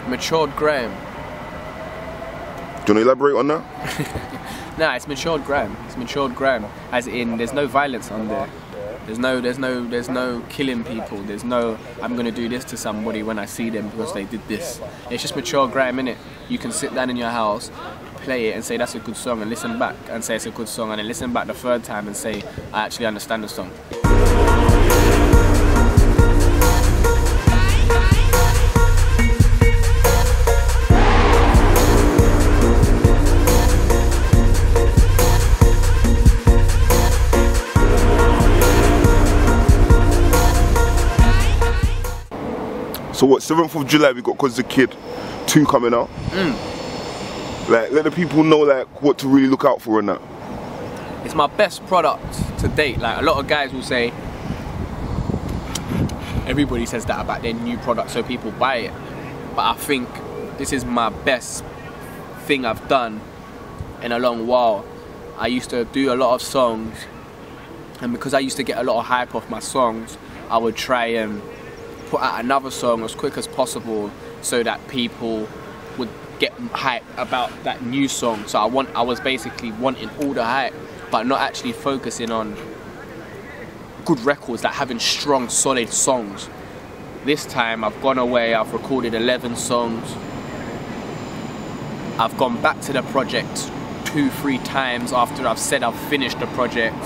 Matured grime. Do you want to elaborate on that? Nah, it's matured grime. It's matured grime. As in, there's no violence on there. There's no killing people. There's no, I'm gonna do this to somebody when I see them because they did this. It's just mature grime, innit? You can sit down in your house, play it and say that's a good song, and listen back and say it's a good song, and then listen back the third time and say I actually understand the song. So what, 7th of July we got Kozzie Kid 2 coming out. Like, let the people know like what to really look out for in that. It's my best product to date. Like, a lot of guys will say, everybody says that about their new product so people buy it. But I think this is my best thing I've done in a long while. I used to do a lot of songs, and because I used to get a lot of hype off my songs, I would try and put out another song as quick as possible so that people would get hype about that new song. So I was basically wanting all the hype, but not actually focusing on good records, like having strong, solid songs. This time I've gone away, I've recorded 11 songs. I've gone back to the project 2-3 times after I've said I've finished the project.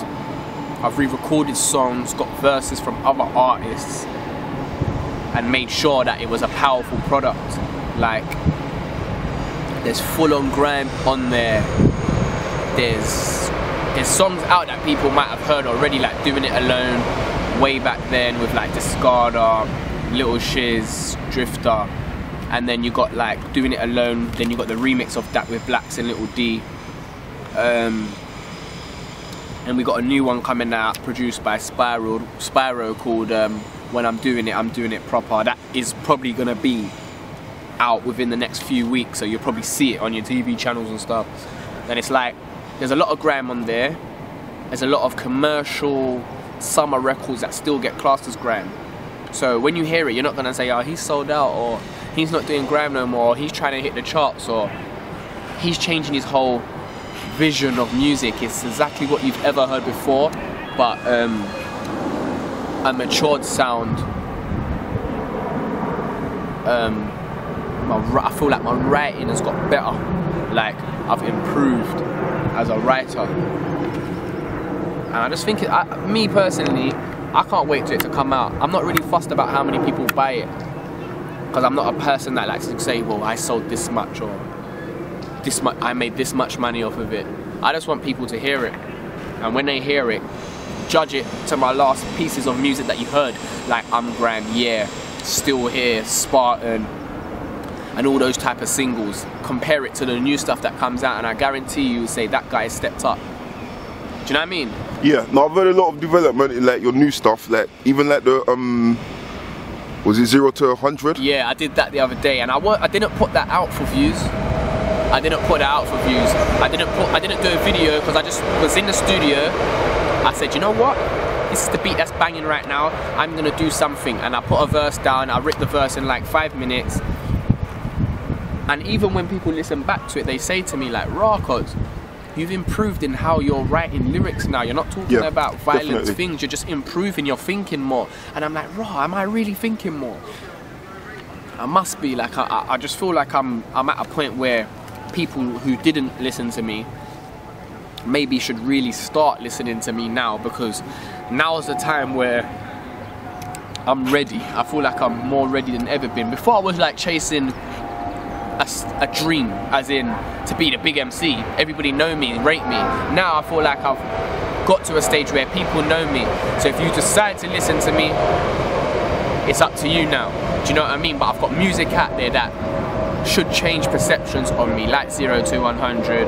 I've re-recorded songs, got verses from other artists, and made sure that it was a powerful product. Like, there's full-on grime on there. There's songs out that people might have heard already, like Doing It Alone, way back then with like Discarder, Little Shiz, Drifter, and then you got like Doing It Alone, then you got the remix of that with Blacks and Little D. And we got a new one coming out, produced by Spyro, called When I'm Doing It Proper. That is probably gonna be out within the next few weeks, so you'll probably see it on your TV channels and stuff. And it's like, there's a lot of grime on there. There's a lot of commercial summer records that still get classed as grime. So when you hear it, you're not gonna say, oh, he's sold out, or he's not doing grime no more, or he's trying to hit the charts, or he's changing his whole vision of music. It's exactly what you've ever heard before, but a matured sound. I feel like my writing has got better. Like, I've improved as a writer, and I just think me personally, I can't wait for it to come out. I'm not really fussed about how many people buy it, because I'm not a person that likes to say, well, I sold this much, or this much, I made this much money off of it. I just want people to hear it, and when they hear it, judge it to my last pieces of music that you heard, like I'm Grime, Yeah, Still Here, Spartan, and all those type of singles. Compare it to the new stuff that comes out, and I guarantee you say that guy has stepped up. Do you know what I mean? Yeah, no, I've heard a lot of development in like your new stuff, like even like the was it 0 to 100? Yeah, I did that the other day, and I didn't put that out for views. I didn't put that out for views. I didn't do a video because I just was in the studio. I said, you know what? This is the beat that's banging right now. I'm gonna do something, and I put a verse down. I ripped the verse in like 5 minutes. And even when people listen back to it, they say to me like, "Raw, Koz, you've improved in how you're writing lyrics now. You're not talking about violent things. You're just improving. You're thinking more." And I'm like, "Raw, am I really thinking more?" I must be. Like, I just feel like I'm at a point where people who didn't listen to me maybe should really start listening to me now, because now is the time where I'm ready. I feel like I'm more ready than ever been. Before I was like chasing a dream, as in to be the big MC. Everybody know me, rate me. Now I feel like I've got to a stage where people know me. So if you decide to listen to me, it's up to you now. Do you know what I mean? But I've got music out there that should change perceptions on me, like 0 to 100.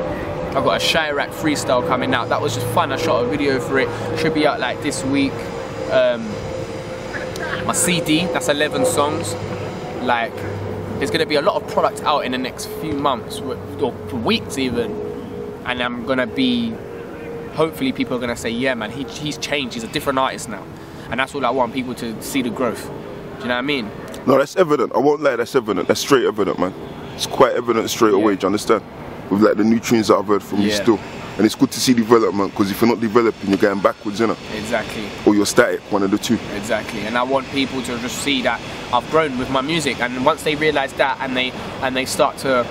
I've got a Chirac freestyle coming out. That was just fun. I shot a video for it. Should be out like this week. My CD, that's 11 songs. Like, there's going to be a lot of product out in the next few months, or weeks even, and I'm going to be, hopefully people are going to say, yeah man, he's changed, he's a different artist now, and that's all I want, people to see the growth. Do you know what I mean? No, that's evident. I won't lie, that's evident. That's straight evident, man. It's quite evident straight away, do you understand? With like the new tunes that I've heard from you still. And it's good to see development, because if you're not developing, you're going backwards, innit? Exactly. Or you're static, one of the two. Exactly. And I want people to just see that I've grown with my music, and once they realise that and they start to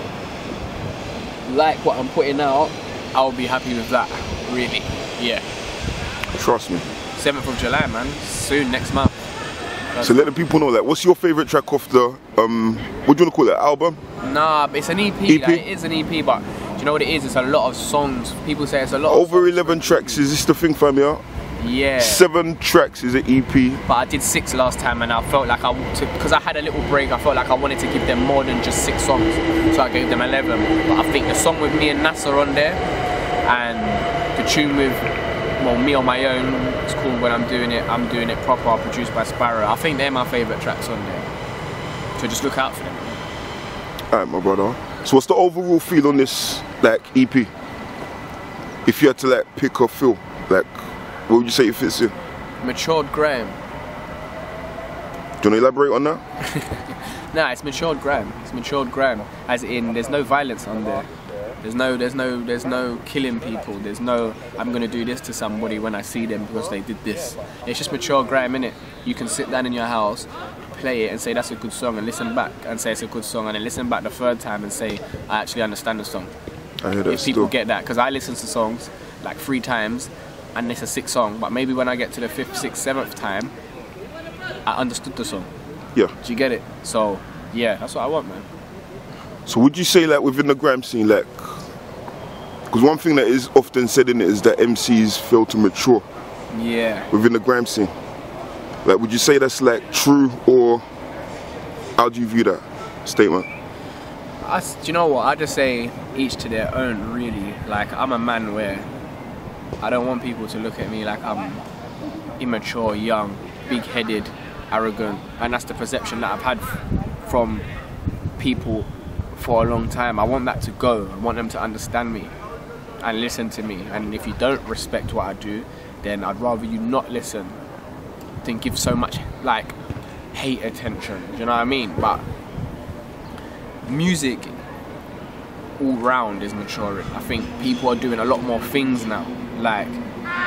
like what I'm putting out, I'll be happy with that, really. Yeah. Trust me. 7th of July, man. Soon, next month. So let the people know, like, what's your favourite track off the, what do you want to call it, album? Nah, it's an EP. EP? Like, it is an EP, but do you know what it is? It's a lot of songs. People say it's a lot Over of 11 tracks, is this the thing, fam, yeah? Yeah. 7 tracks is an EP. But I did 6 last time, and I felt like because I had a little break, I felt like I wanted to give them more than just 6 songs. So I gave them 11. But I think the song with me and Nas are on there, and the tune with, well, me on my own, it's called When I'm Doing It Proper, produced by Sparrow. I think they're my favourite tracks on there. So just look out for them. Alright, my brother. So what's the overall feel on this, like, EP? If you had to, like, pick a feel, like, what would you say it fits in? Matured Graham. Do you want to elaborate on that? Nah, it's Matured Graham. It's Matured Graham. As in, there's no violence on there. There's no killing people. There's no, I'm gonna do this to somebody when I see them because they did this. It's just Mature Graham, innit? You can sit down in your house, play it and say that's a good song, and listen back and say it's a good song, and then listen back the 3rd time and say I actually understand the song. I hear that. If people get that, because I listen to songs like 3 times and it's a sick song, but maybe when I get to the 5th, 6th, 7th time, I understood the song. Yeah. Do you get it? So yeah, that's what I want, man. So would you say, like, within the grime scene, like, because one thing that is often said in it is that MCs fail to mature. Yeah. Within the grime scene. Like, would you say that's, like, true, or how do you view that statement? Do you know what? I just say each to their own, really. Like, I'm a man where I don't want people to look at me like I'm immature, young, big-headed, arrogant, and that's the perception that I've had from people for a long time. I want that to go. I want them to understand me and listen to me, and if you don't respect what I do, then I'd rather you not listen than give so much, like, hate attention. Do you know what I mean? But music all round is maturing. I think people are doing a lot more things now. Like,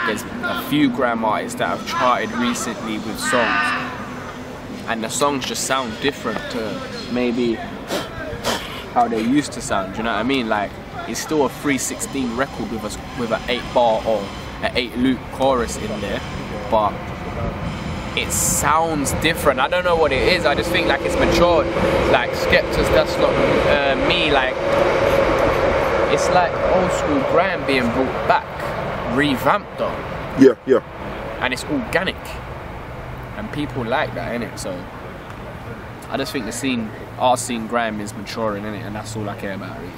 there's a few grime artists that have charted recently with songs, and the songs just sound different to maybe how they used to sound. Do you know what I mean? Like, it's still a 3/16 record with an 8-bar or an 8-loop chorus in there, but it sounds different. I don't know what it is. I just think like it's matured. Like Skepta's, that's not me. Like, it's like old school grime being brought back, revamped though. Yeah, yeah. And it's organic, and people like that, innit? So I just think the scene, our scene, grime is maturing, innit? And that's all I care about, really.